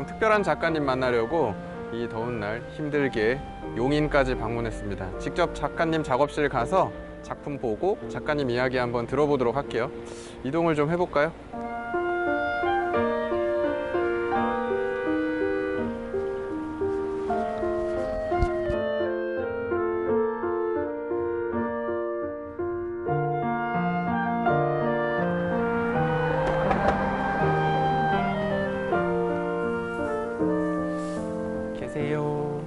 좀 특별한 작가님 만나려고 이 더운 날 힘들게 용인까지 방문했습니다. 직접 작가님 작업실 가서 작품 보고 작가님 이야기 한번 들어보도록 할게요. 이동을 좀 해볼까요? 계세요.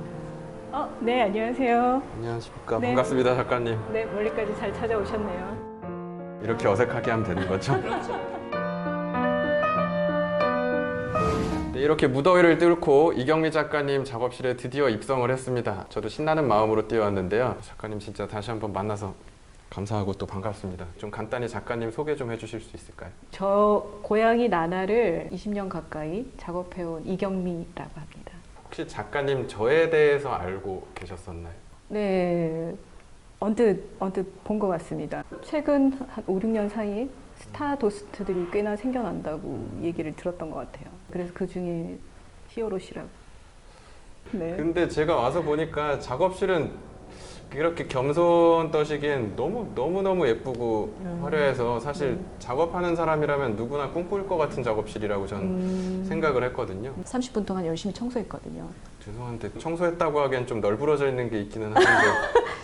네, 안녕하세요. 안녕하십니까. 네. 반갑습니다, 작가님. 네, 멀리까지 잘 찾아오셨네요. 이렇게 어색하게 하면 되는 거죠? 네, 이렇게 무더위를 뚫고 이경미 작가님 작업실에 드디어 입성을 했습니다. 저도 신나는 마음으로 뛰어왔는데요. 작가님 진짜 다시 한번 만나서 감사하고 또 반갑습니다. 좀 간단히 작가님 소개 좀 해주실 수 있을까요? 저 고양이 나나를 20년 가까이 작업해온 이경미라고 합니다. 혹시 작가님 저에 대해서 알고 계셨었나요? 네, 언뜻 본 것 같습니다. 최근 한 5, 6년 사이에 스타도스트들이 꽤나 생겨난다고 얘기를 들었던 것 같아요. 그래서 그 중에 히어로시라고. 네. 근데 제가 와서 보니까 작업실은 이렇게 겸손 떠시기엔 너무 예쁘고 화려해서 사실 작업하는 사람이라면 누구나 꿈꿀 것 같은 작업실이라고 저는 생각을 했거든요. 30분 동안 열심히 청소했거든요. 죄송한데 청소했다고 하기엔 좀 널브러져 있는 게 있기는 한데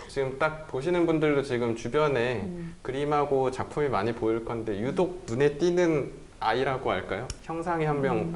지금 딱 보시는 분들도 지금 주변에 그림하고 작품이 많이 보일 건데 유독 눈에 띄는 아이라고 할까요? 형상이 한 명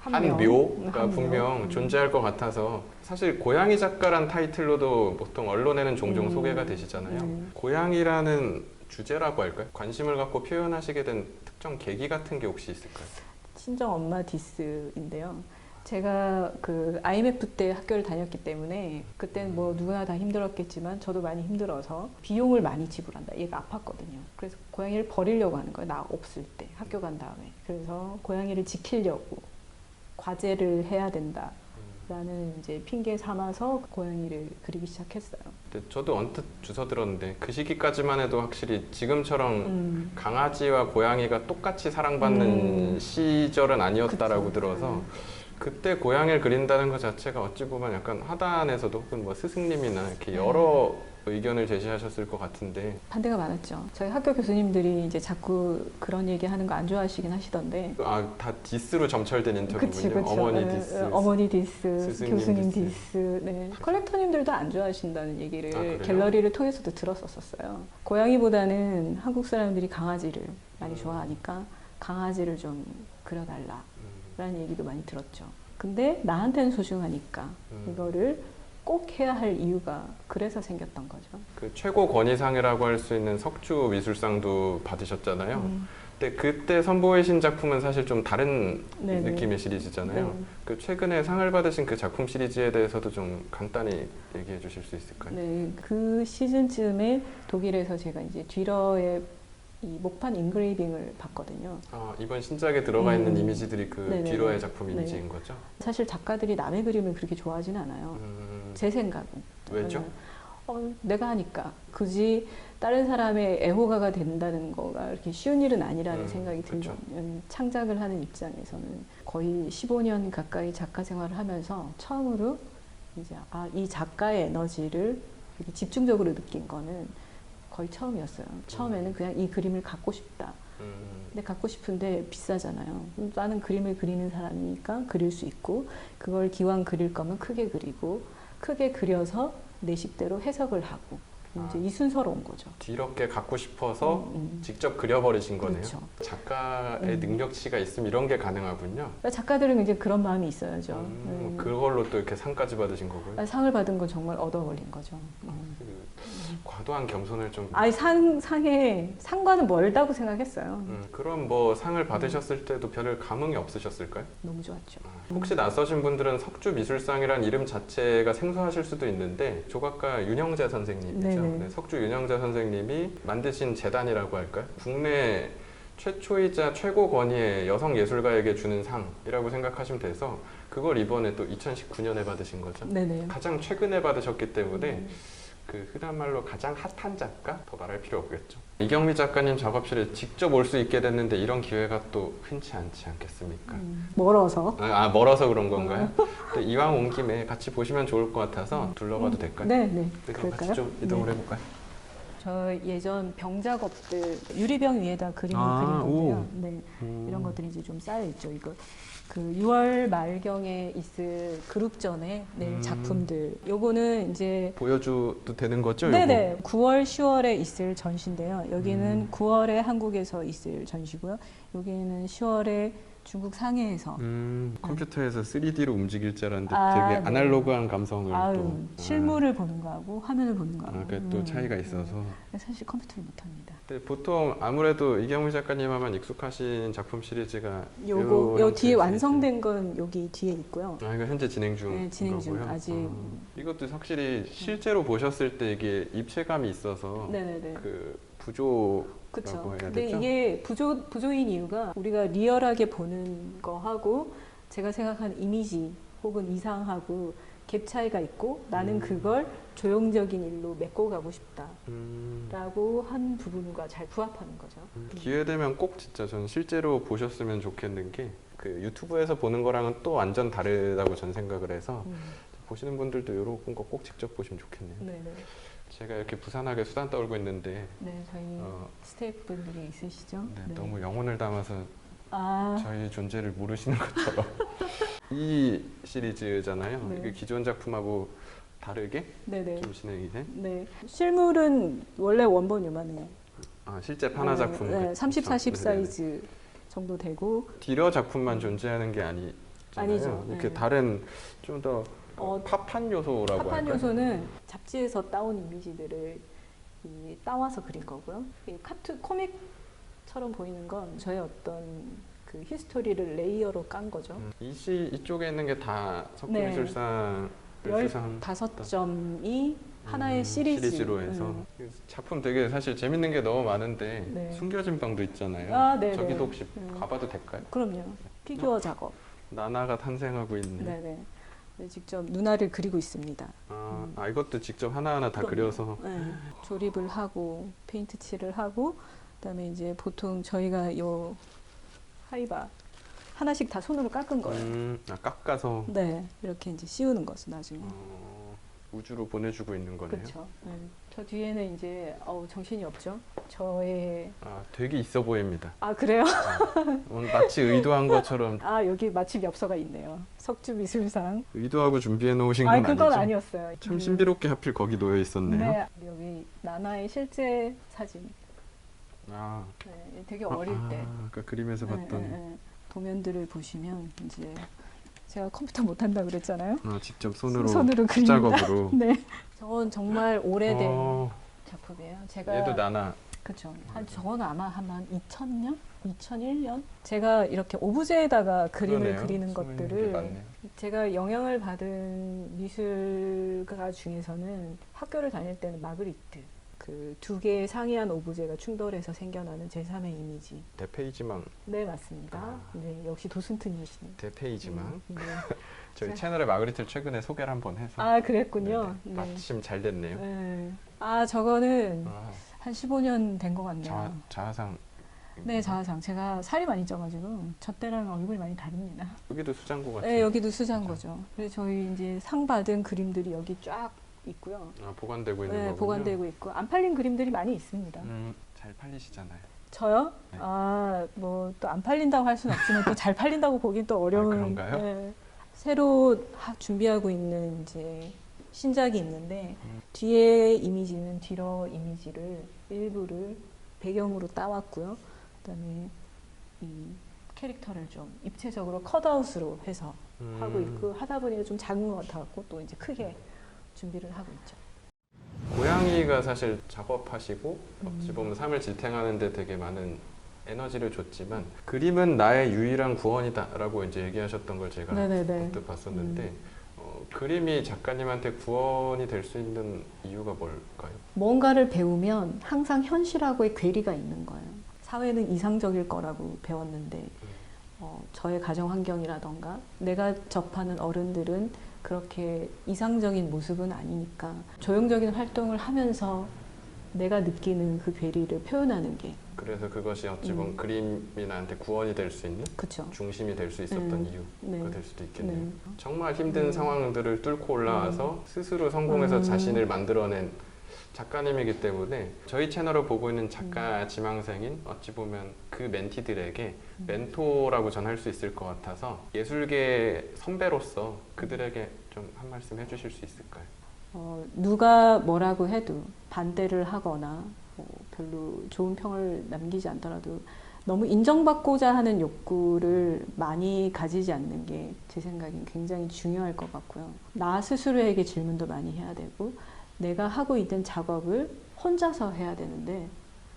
한 묘가 분명 존재할 것 같아서 사실 고양이 작가란 타이틀로도 보통 언론에는 종종 소개가 되시잖아요. 고양이라는 주제라고 할까요? 관심을 갖고 표현하시게 된 특정 계기 같은 게 혹시 있을까요? 친정 엄마 디스인데요. 제가 그 IMF 때 학교를 다녔기 때문에 그때는 뭐 누구나 다 힘들었겠지만 저도 많이 힘들어서 비용을 많이 지불한다. 얘가 아팠거든요. 그래서 고양이를 버리려고 하는 거예요. 나 없을 때 학교 간 다음에. 그래서 고양이를 지키려고 과제를 해야 된다. 라는 이제 핑계 삼아서 고양이를 그리기 시작했어요. 근데 저도 언뜻 주워 들었는데 그 시기까지만 해도 확실히 지금처럼 강아지와 고양이가 똑같이 사랑받는 시절은 아니었다라고 그쵸. 들어서 그때 고양이를 그린다는 것 자체가 어찌 보면 약간 하단에서도 혹은 뭐 스승님이나 이렇게 여러 의견을 제시하셨을 것 같은데 반대가 많았죠. 저희 학교 교수님들이 이제 자꾸 그런 얘기 하는 거 안 좋아하시긴 하시던데. 다 디스로 점철된 인터뷰군요. 그치. 어머니 디스, 어머니 디스, 스승님 교수님 디스. 디스. 네. 컬렉터님들도 안 좋아하신다는 얘기를 그래요? 갤러리를 통해서도 들었었어요. 고양이보다는 한국 사람들이 강아지를 많이 좋아하니까 강아지를 좀 그려달라라는 얘기도 많이 들었죠. 근데 나한테는 소중하니까 이거를 꼭 해야 할 이유가 그래서 생겼던 거죠. 그 최고 권위상이라고 할 수 있는 석주 미술상도 받으셨잖아요. 근데 그때 선보이신 작품은 사실 좀 다른 네네. 느낌의 시리즈잖아요. 네. 그 최근에 상을 받으신 그 작품 시리즈에 대해서도 좀 간단히 얘기해 주실 수 있을까요? 네, 그 시즌쯤에 독일에서 제가 이제 듀러의 이 목판 인그레이빙을 봤거든요. 이번 신작에 들어가 있는 이미지들이 그 네네네. 뒤로의 작품 네. 이미지인 거죠? 사실 작가들이 남의 그림을 그렇게 좋아하진 않아요. 제 생각은. 왜죠? 내가 하니까 굳이 다른 사람의 애호가가 된다는 거가 이렇게 쉬운 일은 아니라는 생각이 그쵸. 들면 창작을 하는 입장에서는 거의 15년 가까이 작가 생활을 하면서 처음으로 이제 이 작가의 에너지를 이렇게 집중적으로 느낀 거는 거의 처음이었어요. 처음에는 그냥 이 그림을 갖고 싶다. 근데 갖고 싶은데 비싸잖아요. 나는 그림을 그리는 사람이니까 그릴 수 있고 그걸 기왕 그릴 거면 크게 그리고 크게 그려서 내 식대로 해석을 하고 이제 이 순서로 온 거죠. 뒤럽게 갖고 싶어서 직접 그려버리신 거네요. 그렇죠. 작가의 능력치가 있으면 이런 게 가능하군요. 그러니까 작가들은 이제 그런 마음이 있어야죠. 그걸로 또 이렇게 상까지 받으신 거고요. 상을 받은 건 정말 얻어걸린 거죠. 과도한 겸손을 좀. 상과는 멀다고 생각했어요. 그럼 뭐 상을 받으셨을 때도 별 감흥이 없으셨을까요? 너무 좋았죠. 혹시 낯서신 분들은 석주 미술상이란 이름 자체가 생소하실 수도 있는데 조각가 윤영자 선생님이죠. 네네. 네, 석주 윤영자 선생님이 만드신 재단이라고 할까요? 국내 최초이자 최고 권위의 여성 예술가에게 주는 상이라고 생각하시면 돼서 그걸 이번에 또 2019년에 받으신 거죠. 네네. 가장 최근에 받으셨기 때문에 그 흔한 말로 가장 핫한 작가? 더 말할 필요 없겠죠. 이경미 작가님 작업실에 직접 올 수 있게 됐는데 이런 기회가 또 흔치 않지 않겠습니까? 멀어서. 멀어서 그런 건가요? 근데 이왕 온 김에 같이 보시면 좋을 것 같아서 둘러봐도 될까요? 네, 그럼 그럴까요? 같이 좀 이동을 네. 해볼까요? 저 예전 병 작업들 유리병 위에다 그림을 아, 그린 건데요. 오. 네, 이런 것들이 이제 좀 쌓여 있죠. 이거 그 6월 말경에 있을 그룹전에 낼 작품들. 요거는 이제 보여줘도 되는 거죠? 네네 9월, 10월에 있을 전시인데요. 여기는 9월에 한국에서 있을 전시고요. 여기는 10월에 중국 상해에서. 컴퓨터에서 3D로 움직일 줄 알았는데 아, 되게 네. 아날로그한 감성을 또 실물을 보는 거하고 화면을 보는 거하고. 그게 또 차이가 있어서. 사실 컴퓨터를 못합니다. 근데 보통 아무래도 이경미 작가님 하면 익숙하신 작품 시리즈가 요 형태의 뒤에 시리즈. 완성된 건 여기 뒤에 있고요. 이거 현재 진행 중 네, 진행 중. 거고요. 아직. 이것도 확실히 실제로 보셨을 때 이게 입체감이 있어서 네네네. 그 부조라고 그렇죠. 해야 근데 되죠? 이게 부조인 이유가 우리가 리얼하게 보는 거하고 제가 생각하는 이미지 혹은 이상하고 갭 차이가 있고 나는 그걸 조형적인 일로 메꿔가고 싶다라고 한 부분과 잘 부합하는 거죠. 기회 되면 꼭 진짜 저는 실제로 보셨으면 좋겠는 게 그 유튜브에서 보는 거랑은 또 완전 다르다고 전 생각을 해서 보시는 분들도 이런 거 꼭 직접 보시면 좋겠네요. 네네. 제가 이렇게 부산하게 수다 떨고 있는데 네, 저희 스태프분들이 있으시죠? 네, 너무 영혼을 담아서 아, 저희 존재를 모르시는 것처럼 이 시리즈잖아요. 네. 이게 기존 작품하고 다르게 네네. 좀 진행이 된? 네. 실물은 원래 원본 요만해요. 실제 판화 작품. 네, 30, 40 네네네. 사이즈 정도 되고. 딜러 작품만 존재하는 게 아니잖아요. 아니죠. 이렇게 네. 다른 좀 더 팝한 요소라고 팝한 할까요? 요소는 잡지에서 따온 이미지들을 따와서 그린 거고요. 이 코믹처럼 보이는 건 저의 어떤 그 히스토리를 레이어로 깐 거죠. 이쪽에 있는 게 다 네. 석구미술상 15점이 하나의 시리즈로 해서 작품 되게 사실 재밌는 게 너무 많은데 네. 숨겨진 방도 있잖아요. 아, 네네. 저기도 혹시 가봐도 될까요? 그럼요. 피규어 작업. 나나가 탄생하고 있네. 네네. 네, 직접 눈알을 그리고 있습니다. 이것도 직접 하나하나 다 그럼요. 그려서. 네. 조립을 하고 페인트 칠을 하고 그다음에 이제 보통 저희가 요 하이바 하나씩 다 손으로 깎은 거예요. 깎아서 네, 이렇게 이제 씌우는 거죠 나중에. 우주로 보내주고 있는 거네요. 그렇죠. 네. 저 뒤에는 이제 정신이 없죠. 저의 되게 있어 보입니다. 그래요? 마치 의도한 것처럼 여기 마침 엽서가 있네요. 석주미술상. 의도하고 준비해 놓으신 건 그건 아니죠? 아니었어요. 참 신비롭게 하필 거기 놓여 있었네요. 네, 여기 나나의 실제 사진. 아, 네, 되게 어릴 때. 아까 그림에서 봤던. 도면들을 보시면 이제 제가 컴퓨터 못한다 그랬잖아요. 직접 손으로 그립니다. 작업으로. 네, 저건 정말 오래된 작품이에요. 제가 얘도 나나. 그렇죠. 저건 아마 한 2000년, 2001년. 제가 이렇게 오브제에다가 그림을 그러네요. 그리는 숨어 있는 게 것들을 많네요. 제가 영향을 받은 미술가 중에서는 학교를 다닐 때는 마그리트. 그 두 개의 상이한 오브제가 충돌해서 생겨나는 제3의 이미지. 대페이지망. 네, 맞습니다. 네, 역시 도슨트님이시네요. 대페이지망. 네. 저희 채널에 마그리트를 최근에 소개를 한번 해서. 그랬군요. 네네. 마침 잘 됐네요. 네. 저거는 한 15년 된 것 같네요. 자화상. 네, 자화상. 제가 살이 많이 쪄가지고 저 때랑 얼굴이 많이 다릅니다. 여기도 수장고 같아요. 네, 여기도 수장고죠. 그래서 저희 이제 상 받은 그림들이 여기 쫙 있고요. 보관되고 있는 거군요. 보관되고 있고 안 팔린 그림들이 많이 있습니다. 잘 팔리시잖아요. 저요? 네. 뭐 또 안 팔린다고 할 수는 없지만 또 잘 팔린다고 보긴 또 어려운. 그런가요? 네. 새로 준비하고 있는 이제 신작이 있는데 뒤에 이미지는 뒤로 이미지를 일부를 배경으로 따왔고요. 그다음에 이 캐릭터를 좀 입체적으로 컷아웃으로 해서 하고 있고 하다 보니까 좀 작은 것 같아갖고 또 이제 크게 준비를 하고 있죠. 고양이가 사실 작업하시고 어찌 보면 삶을 지탱하는데 되게 많은 에너지를 줬지만 그림은 나의 유일한 구원이다라고 이제 얘기하셨던 걸 제가 그때 봤었는데 그림이 작가님한테 구원이 될 수 있는 이유가 뭘까요? 뭔가를 배우면 항상 현실하고의 괴리가 있는 거예요. 사회는 이상적일 거라고 배웠는데 저의 가정 환경이라던가 내가 접하는 어른들은 그렇게 이상적인 모습은 아니니까 조형적인 활동을 하면서 내가 느끼는 그 괴리를 표현하는 게 그래서 그것이 어찌 보면 그림이 나한테 구원이 될 수 있는 그쵸. 중심이 될 수 있었던 이유가 네. 될 수도 있겠네요. 네. 정말 힘든 상황들을 뚫고 올라와서 스스로 성공해서 자신을 만들어낸 작가님이기 때문에 저희 채널을 보고 있는 작가 지망생인 어찌 보면 그 멘티들에게 멘토라고 전할 수 있을 것 같아서 예술계 선배로서 그들에게 좀 한 말씀 해주실 수 있을까요? 누가 뭐라고 해도 반대를 하거나 뭐 별로 좋은 평을 남기지 않더라도 너무 인정받고자 하는 욕구를 많이 가지지 않는 게 제 생각엔 굉장히 중요할 것 같고요. 나 스스로에게 질문도 많이 해야 되고 내가 하고 있는 작업을 혼자서 해야 되는데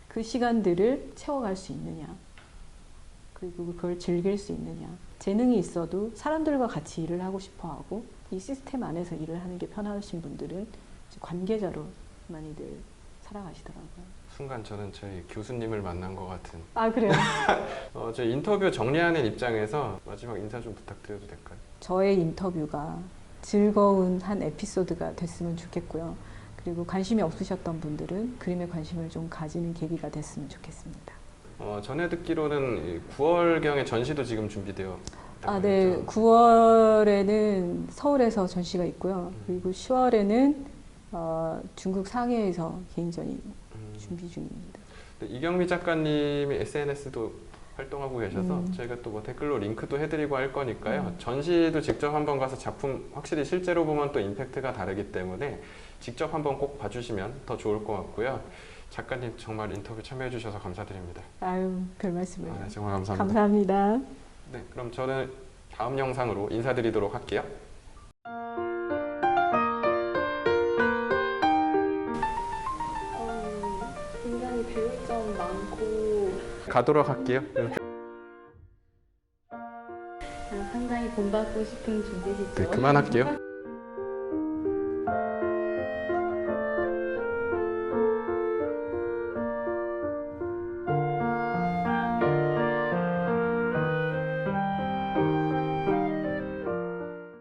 그 시간들을 채워갈 수 있느냐 그리고 그걸 즐길 수 있느냐 재능이 있어도 사람들과 같이 일을 하고 싶어 하고 이 시스템 안에서 일을 하는 게 편하신 분들은 관계자로 많이들 살아가시더라고요. 순간 저는 저희 교수님을 만난 것 같은 아 그래요? 저희 인터뷰 정리하는 입장에서 마지막 인사 좀 부탁드려도 될까요? 저의 인터뷰가 즐거운 한 에피소드가 됐으면 좋겠고요. 그리고 관심이 없으셨던 분들은 그림에 관심을 좀 가지는 계기가 됐으면 좋겠습니다. 전에 듣기로는 9월경에 전시도 지금 준비되어 있다고 네. 했죠? 9월에는 서울에서 전시가 있고요. 그리고 10월에는 중국 상해에서 개인전이 준비 중입니다. 네, 이경미 작가님이 SNS도 활동하고 계셔서 저희가 또 뭐 댓글로 링크도 해드리고 할 거니까요. 전시도 직접 한번 가서 작품 확실히 실제로 보면 또 임팩트가 다르기 때문에 직접 한번 꼭 봐주시면 더 좋을 것 같고요. 작가님 정말 인터뷰 참여해 주셔서 감사드립니다. 아유, 별 말씀을. 네, 정말 감사합니다. 감사합니다. 네, 그럼 저는 다음 영상으로 인사드리도록 할게요. 굉장히 배울 점 많고 가도록 할게요. 상당히 본받고 싶은 준비시죠? 네, 그만할게요.